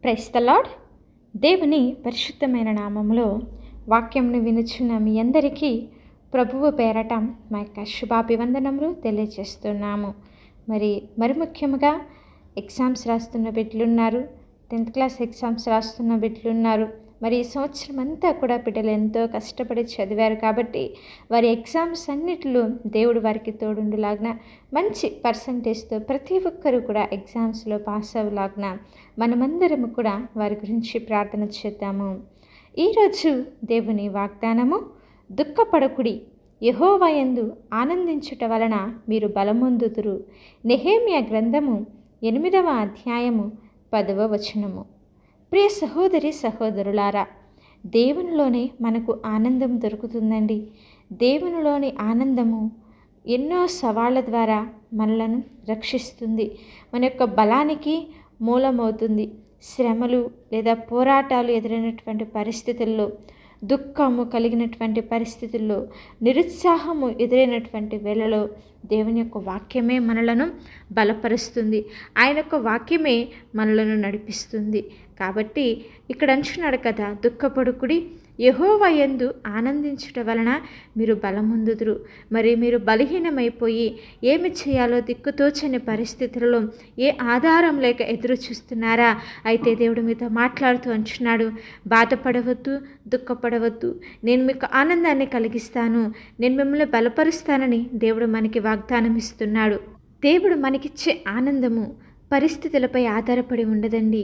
Praise the lord. దేవుని పరిశుద్ధమైన నామములో వాక్యంను వినుచున్న మీ అందరికీ ప్రభువు పేరట మా యొక్క శుభాభివందనములు తెలియజేస్తున్నాము. మరి ముఖ్యముగా ఎగ్జామ్స్ రాస్తున్న బిడ్డలున్నారు, 10th క్లాస్ ఎగ్జామ్స్ రాస్తున్న బిడ్డలున్నారు. ఈ సంవత్సరం అంతా కూడా బిడ్డలు ఎంతో కష్టపడి చదివారు కాబట్టి వారి ఎగ్జామ్స్ అన్నిటిలో దేవుడు వారికి తోడుండులాగిన మంచి పర్సంటేజ్తో ప్రతి ఒక్కరూ కూడా ఎగ్జామ్స్లో పాస్ అవ్వలాగిన మనమందరము కూడా వారి గురించి ప్రార్థన చేద్దాము. ఈరోజు దేవుని వాగ్దానము, దుఃఖపడకుడి, యెహోవా యందు ఆనందించుట వలన మీరు బలమొందుదురు. నెహెమ్యా గ్రంథము 8వ అధ్యాయము 10వ వచనము. ప్రియ సహోదరి సహోదరులారా, దేవునిలోనే మనకు ఆనందం దొరుకుతుందండి. దేవునిలోని ఆనందము ఎన్నో సవాళ్ళ ద్వారా మనలను రక్షిస్తుంది, మన యొక్క బలానికి మూలమవుతుంది. శ్రమలు లేదా పోరాటాలు ఎదురైనటువంటి పరిస్థితుల్లో, దుఃఖము కలిగినటువంటి పరిస్థితుల్లో, నిరుత్సాహము ఎదురైనటువంటి వేళలో దేవుని యొక్క వాక్యమే మనలను బలపరుస్తుంది. ఆయన యొక్క వాక్యమే మనలను నడిపిస్తుంది. కాబట్టి ఇక్కడ అంటున్నాడు కదా, దుఃఖపడుకుడి, యెహోవా యందు ఆనందించుట వలన మీరు బలమొందుదురు. మీరు బలహీనమైపోయి ఏమి చేయాలో దిక్కుతోచని పరిస్థితులలో ఏ ఆధారం లేక ఎదురు చూస్తున్నారా? అయితే దేవుడు మీతో మాట్లాడుతూ అంటున్నాడు, బాధపడవద్దు, దుఃఖపడవద్దు, నేను మీకు ఆనందాన్ని కలిగిస్తాను, నేను మిమ్మల్ని బలపరుస్తానని దేవుడు మనకి వాగ్దానం ఇస్తున్నాడు. దేవుడు మనకిచ్చే ఆనందము పరిస్థితులపై ఆధారపడి ఉండదండి.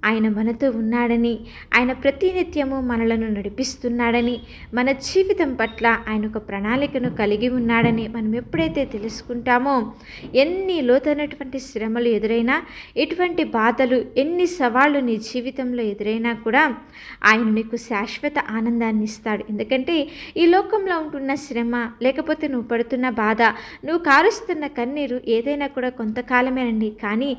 ఆయన మనతో ఉన్నాడని, ఆయన ప్రతినిత్యము మనలను నడిపిస్తున్నాడని, మన జీవితం పట్ల ఆయన ఒక ప్రణాళికను కలిగి ఉన్నాడని మనం ఎప్పుడైతే తెలుసుకుంటామో, ఎన్ని లోతైనటువంటి శ్రమలు ఎదురైనా, ఎటువంటి బాధలు, ఎన్ని సవాళ్ళు నీ జీవితంలో ఎదురైనా కూడా ఆయన నీకు శాశ్వత ఆనందాన్ని ఇస్తాడు. ఎందుకంటే ఈ లోకంలో ఉంటున్న శ్రమ, లేకపోతే నువ్వు పడుతున్న బాధ, నువ్వు కారుస్తున్న కన్నీరు ఏదైనా కూడా కొంతకాలమేనండి. కానీ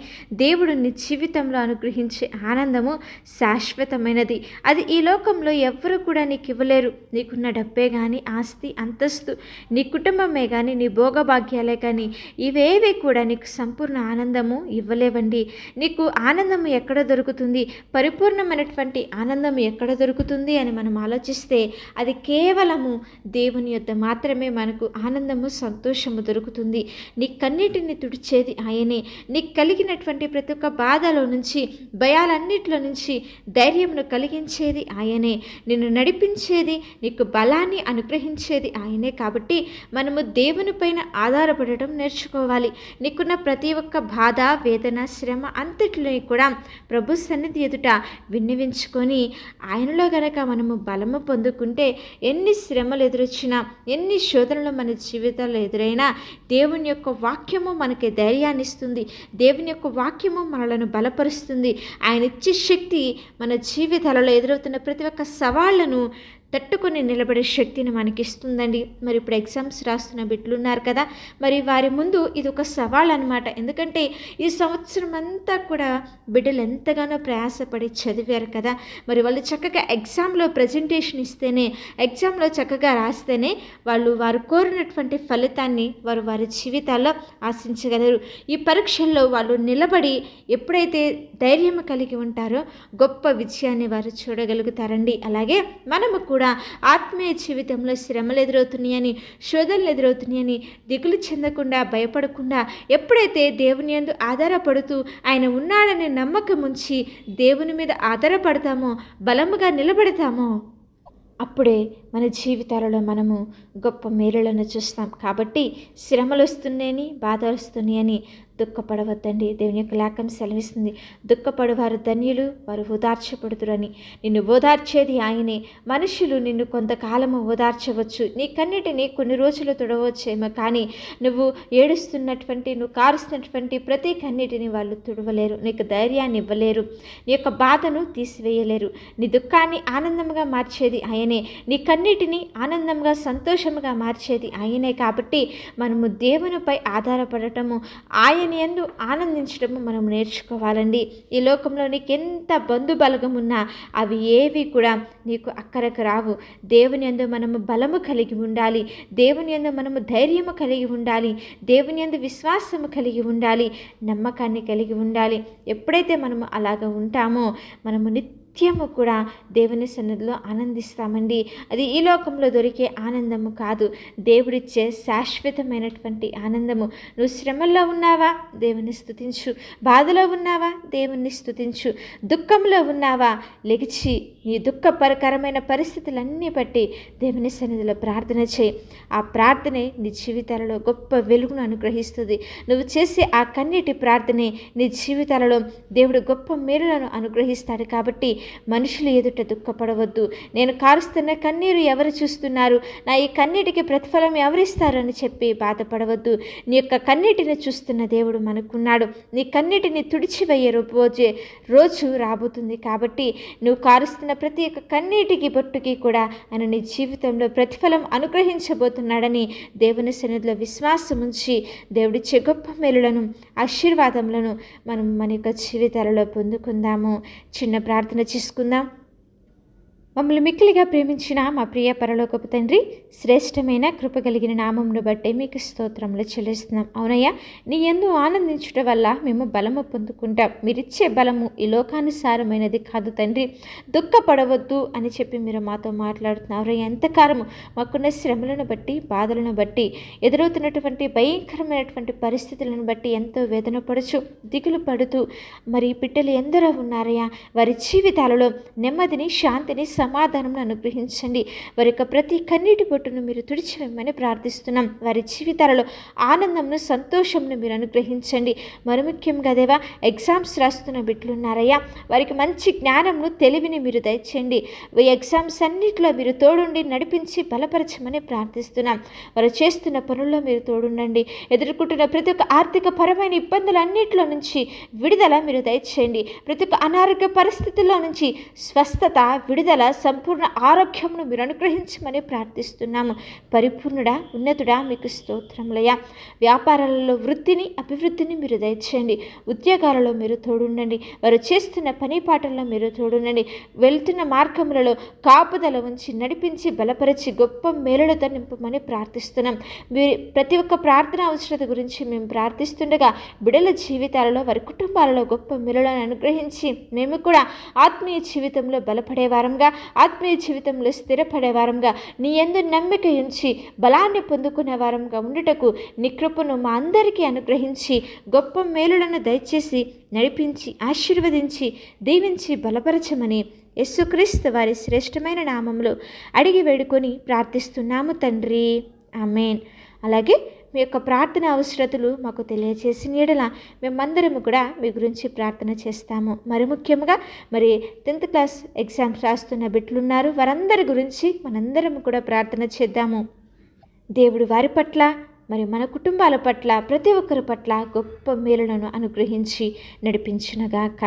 దేవుడు నీ జీవితంలో అనుగ్రహించే ఆనందము శాశ్వతమైనది. అది ఈ లోకంలో ఎవ్వరూ కూడా నీకు ఇవ్వలేరు. నీకున్న డబ్బే కానీ, ఆస్తి అంతస్తు, నీ కుటుంబమే కానీ, నీ భోగభాగ్యాలే కానీ, ఇవేవి కూడా నీకు సంపూర్ణ ఆనందము ఇవ్వలేవండి. నీకు ఆనందము ఎక్కడ దొరుకుతుంది, పరిపూర్ణమైనటువంటి ఆనందము ఎక్కడ దొరుకుతుంది అని మనం ఆలోచిస్తే అది కేవలము దేవుని యొద్ద మాత్రమే మనకు ఆనందము, సంతోషము దొరుకుతుంది. నీ కన్నీటిని తుడిచేది ఆయనే. నీకు కలిగినటువంటి ప్రతి ఒక్క బాధలో నుంచి, భయాలన్నిటిలో నుంచి ధైర్యమును కలిగించేది ఆయనే. నిన్ను నడిపించేది, నీకు బలాన్ని అనుగ్రహించేది ఆయనే. కాబట్టి మనము దేవుని పైన ఆధారపడటం నేర్చుకోవాలి. నీకున్న ప్రతి ఒక్క బాధ, వేదన, శ్రమ అంతటిలో కూడా ప్రభు సన్నిధి ఎదుట విన్నవించుకొని ఆయనలో గనక మనము బలము పొందుకుంటే, ఎన్ని శ్రమలు ఎదురొచ్చినా, ఎన్ని శోధనలు మన జీవితాల్లో ఎదురైనా దేవుని యొక్క వాక్యము మనకి ధైర్యాన్ని ఇస్తుంది. దేవుని యొక్క వాక్యము మనలను బలపరుస్తుంది. ఆయన ఇచ్చే శక్తి మన జీవితాలలో ఎదురవుతున్న ప్రతి ఒక్క సవాళ్లను తట్టుకొని నిలబడే శక్తిని మనకిస్తుందండి. ఇప్పుడు ఎగ్జామ్స్ రాస్తున్న బిడ్డలు ఉన్నారు కదా, వారి ముందు ఇది ఒక సవాల్ అనమాట. ఎందుకంటే ఈ సంవత్సరం అంతా కూడా బిడ్డలు ఎంతగానో ప్రయాసపడి చదివారు కదా. వాళ్ళు చక్కగా ఎగ్జామ్లో ప్రజెంటేషన్ ఇస్తేనే, ఎగ్జామ్లో చక్కగా రాస్తేనే వారు కోరినటువంటి ఫలితాన్ని వారి జీవితాల్లో ఆశించగలరు. ఈ పరీక్షల్లో వాళ్ళు నిలబడి ఎప్పుడైతే ధైర్యం కలిగి ఉంటారో గొప్ప విజయాన్ని వారు చూడగలుగుతారండి. అలాగే మనము కూడా ఆత్మీయ జీవితంలో శ్రమలు ఎదురవుతున్నాయని, శోధనలు ఎదురవుతున్నాయని దిగులు చెందకుండా, భయపడకుండా ఎప్పుడైతే దేవుని యందు ఆధారపడుతూ ఆయన ఉన్నాడనే నమ్మకం ఉంచి దేవుని మీద ఆధారపడతామో, బలముగా నిలబడతామో, అప్పుడే మన జీవితాలలో మనము గొప్ప మేలులను చూస్తాం. కాబట్టి శ్రమలు వస్తున్నాయని, బాధలు వస్తున్నాయని దుఃఖపడవద్దండి. దేవుని యొక్క లేఖనం సెలవిస్తుంది, దుఃఖపడువారు ధన్యులు, వారు ఓదార్చబడుదురని. నిన్ను ఓదార్చేది ఆయనే. మనుషులు నిన్ను కొంతకాలము ఓదార్చవచ్చు, నీ కన్నిటిని కొన్ని రోజులు తుడవచ్చేమో, కానీ నువ్వు ఏడుస్తున్నటువంటి, నువ్వు కారుస్తున్నటువంటి ప్రతి కన్నిటిని వాళ్ళు తుడవలేరు. నీకు ధైర్యాన్ని ఇవ్వలేరు, నీ యొక్క బాధను తీసివేయలేరు. నీ దుఃఖాన్ని ఆనందంగా మార్చేది ఆయనే, నీ కన్నిటిని ఆనందంగా, సంతోషముగా మార్చేది ఆయనే. కాబట్టి మనము దేవునిపై ఆధారపడటము, ఆయన ఆయన యందు ఆనందించడము మనం నేర్చుకోవాలండి. ఈ లోకంలో నీకు ఎంత బంధుబలగం ఉన్నా అవి ఏవి కూడా నీకు అక్కరకు రావు. దేవుని యందు మనము బలము కలిగి ఉండాలి. దేవుని యందు మనము ధైర్యము కలిగి ఉండాలి. దేవుని యందు విశ్వాసము కలిగి ఉండాలి. నమ్మకాన్ని కలిగి ఉండాలి. ఎప్పుడైతే మనము అలాగ ఉంటామో మనము నిత్యము కూడా దేవుని సన్నిధిలో ఆనందిస్తామండి. అది ఈ లోకంలో దొరికే ఆనందము కాదు, దేవుడిచ్చే శాశ్వతమైనటువంటి ఆనందము. నువ్వు శ్రమల్లో ఉన్నావా, దేవుని స్తుతించు. బాధలో ఉన్నావా, దేవుని స్తుతించు. దుఃఖంలో ఉన్నావా, లెగిచి నీ దుఃఖకరమైన పరిస్థితులన్నీ బట్టి దేవుని సన్నిధిలో ప్రార్థన చేయి. ఆ ప్రార్థనే నీ జీవితాలలో గొప్ప వెలుగును అనుగ్రహిస్తుంది. నువ్వు చేసే ఆ కన్నీటి ప్రార్థనే నీ జీవితాలలో దేవుడు గొప్ప మేలులను అనుగ్రహిస్తాడు. కాబట్టి మనుషులు ఎదుట దుఃఖపడవద్దు. నేను కారుస్తున్న కన్నీరు ఎవరు చూస్తున్నారు, నా ఈ కన్నీటికి ప్రతిఫలం ఎవరిస్తారు అని చెప్పి బాధపడవద్దు. నీ యొక్క కన్నీటిని చూస్తున్న దేవుడు మనకున్నాడు. నీ కన్నీటిని తుడిచివేయే రోజు రాబోతుంది. కాబట్టి నువ్వు కారుస్తున్న ప్రతి ఒక్క కన్నీటికి బొట్టుకి కూడా ఆయన నీ జీవితంలో ప్రతిఫలం అనుగ్రహించబోతున్నాడని దేవుని సన్నిధిలో విశ్వాసం ఉంచి దేవుడిచ్చే గొప్ప మేలులను ఆశీర్వాదములను మనం మన యొక్క జీవితాలలో పొందుకుందాము. చిన్న ప్రార్థన చేసుకుందాం. మమ్మల్ని మిక్కిలిగా ప్రేమించిన మా ప్రియ పరలోకపు తండ్రి, శ్రేష్టమైన కృప కలిగిన నామమును బట్టి మీకు స్తోత్రములు చెల్లిస్తున్నాం. అవునయ్యా, నీ యందు ఆనందించుట వల్ల మేము బలము పొందుకుంటాం. మీరిచ్చే బలము ఈ లోకానుసారమైనది కాదు తండ్రి. దుఃఖపడవద్దు అని చెప్పి మీరు మాతో మాట్లాడుతున్నారు. ఎంతకాలము మాకున్న శ్రమలను బట్టి, బాధలను బట్టి, ఎదురవుతున్నటువంటి భయంకరమైనటువంటి పరిస్థితులను బట్టి ఎంతో వేదన పడుచు, దిగులు పడుతూ మరి బిడ్డలు ఎందరో ఉన్నారయ్యా. వారి జీవితాలలో నెమ్మదిని, శాంతిని, సమాధానం అనుగ్రహించండి. వారి యొక్క ప్రతి కన్నీటి బొట్టును మీరు తుడిచివేయమని ప్రార్థిస్తున్నాం. వారి జీవితాలలో ఆనందంను, సంతోషంను మీరు అనుగ్రహించండి. మరి ముఖ్యంగా దేవా, ఎగ్జామ్స్ రాస్తున్న బిడ్డలున్నారయ్యా, వారికి మంచి జ్ఞానంను, తెలివిని మీరు దయచేయండి. ఈ ఎగ్జామ్స్ అన్నింటిలో మీరు తోడుండి నడిపించి బలపరచమని ప్రార్థిస్తున్నాం. వారు చేస్తున్న పనుల్లో మీరు తోడుండండి. ఎదుర్కొంటున్న ప్రతి ఒక్క ఆర్థిక పరమైన ఇబ్బందులన్నింటిలో నుంచి విడుదల మీరు దయచేయండి. ప్రతి ఒక్క అనారోగ్య పరిస్థితుల్లో నుంచి స్వస్థత, విడుదల, సంపూర్ణ ఆరోగ్యమును మీరు అనుగ్రహించమని ప్రార్థిస్తున్నాము. పరిపూర్ణుడా, ఉన్నతుడా, మీకు స్తోత్రములయ్యా. వ్యాపారాలలో వృద్ధిని, అభివృద్ధిని మీరు దయచేయండి. ఉద్యోగాలలో మీరు తోడుండండి. వారు చేస్తున్న పని పాటల్లో మీరు తోడుండండి. వెళ్తున్న మార్గములలో కాపుదల ఉంచి నడిపించి బలపరిచి గొప్ప మేలులతో నింపమని ప్రార్థిస్తున్నాం. మీరు ప్రతి ఒక్క ప్రార్థన అవసరత గురించి మేము ప్రార్థిస్తుండగా బిడ్డల జీవితాలలో, వారి కుటుంబాలలో గొప్ప మేలులను అనుగ్రహించి మేము కూడా ఆత్మీయ జీవితంలో బలపడేవారంగా, ఆత్మీయ జీవితంలో స్థిరపడే వారంగా, నీ యందు నమ్మిక ఉంచి బలాన్ని పొందుకునే వారంగా ఉండుటకు నీ కృపను మా అందరికీ అనుగ్రహించి గొప్ప మేలులను దయచేసి నడిపించి ఆశీర్వదించి దీవించి బలపరచమని యేసుక్రీస్తు వారి శ్రేష్టమైన నామములో అడిగి వేడుకొని ప్రార్థిస్తున్నాము తండ్రి. ఆమేన్. అలాగే మీ యొక్క ప్రార్థన అవసరతలు మాకు తెలియజేసిన యెడల మేమందరము కూడా మీ గురించి ప్రార్థన చేస్తాము. మరి ముఖ్యంగా 10th క్లాస్ ఎగ్జామ్స్ రాస్తున్న బిడ్డలున్నారు, వారందరి గురించి మనందరం కూడా ప్రార్థన చేద్దాము. దేవుడు వారి పట్ల, మరి మన కుటుంబాల పట్ల, ప్రతి ఒక్కరి పట్ల గొప్ప మేలులను అనుగ్రహించి నడిపించునుగాక.